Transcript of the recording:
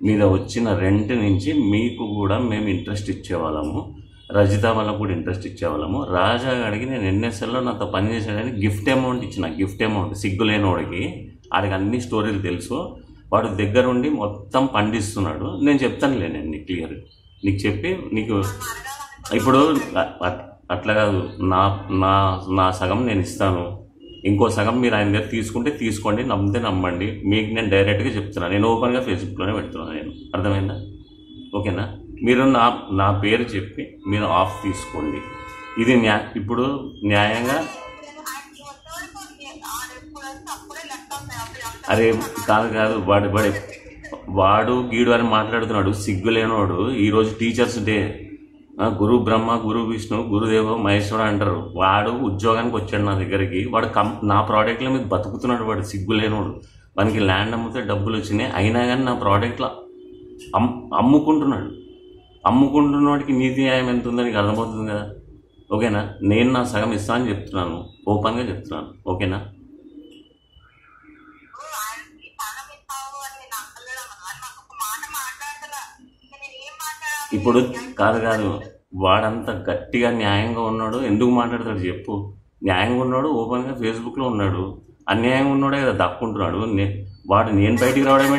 మీద వచ్చిన రెంట్ నుంచి మీకు కూడా మేము ఇంట్రెస్ట్ ఇచ్చేవాళ్ళము, రజిత వాళ్ళకు కూడా ఇంట్రెస్ట్ ఇచ్చేవాళ్ళము. రాజా గారికి నేను ఎన్ఎస్ఎల్లో నాతో పని చేసాడని గిఫ్ట్ అమౌంట్ ఇచ్చిన. గిఫ్ట్ అమౌంట్ సిగ్గులేని వాడికి, ఆడికి అన్ని స్టోరీలు తెలుసు. వాడు దగ్గరుండి మొత్తం పండిస్తున్నాడు. నేను చెప్తానులే, నేను నీకు క్లియర్ నీకు చెప్పి నీకు ఇప్పుడు అట్లా కాదు. నా నా నా సగం నేను ఇస్తాను, ఇంకో సగం మీరు ఆయన దగ్గర తీసుకుంటే తీసుకోండి, నమ్మితే నమ్మండి. మీకు నేను డైరెక్ట్గా చెప్తున్నాను, నేను ఓపెన్గా ఫేస్బుక్లోనే పెడుతున్నాను. నేను అర్థమైందా? ఓకేనా? మీరు నా పేరు చెప్పి మీరు ఆఫ్ తీసుకోండి. ఇది ఇప్పుడు న్యాయంగా. అరే కాదు వాడు గీడు అని మాట్లాడుతున్నాడు, సిగ్గులేనోడు. ఈరోజు టీచర్స్ డే, గురు బ్రహ్మ గురు విష్ణు గురుదేవ మహేశ్వర అంటారు. వాడు ఉద్యోగానికి వచ్చాడు నా దగ్గరికి, వాడు నా ప్రోడక్ట్ల మీద బతుకుతున్నాడు. వాడు సిగ్గులేనోడు. వానికి ల్యాండ్ అమ్మితే డబ్బులు వచ్చినాయి, అయినా కానీ నా ప్రోడక్ట్లో అమ్ముకుంటున్నవాడికి నీతి న్యాయం ఎంత ఉందో నీకు అర్థమవుతుంది కదా. ఓకేనా? నేను నా సగం ఇస్తానని చెప్తున్నాను, ఓపెన్గా చెప్తున్నాను. ఓకేనా? ఇప్పుడు కాదు వాడంత గట్టిగా న్యాయంగా ఉన్నాడు, ఎందుకు మాట్లాడతాడు చెప్పు? న్యాయంగా ఉన్నాడు, ఓపెన్గా ఫేస్బుక్లో ఉన్నాడు. అన్యాయంగా ఉన్నాడే కదా దక్కుంటున్నాడు. వాడు నేను బయటికి రావడమే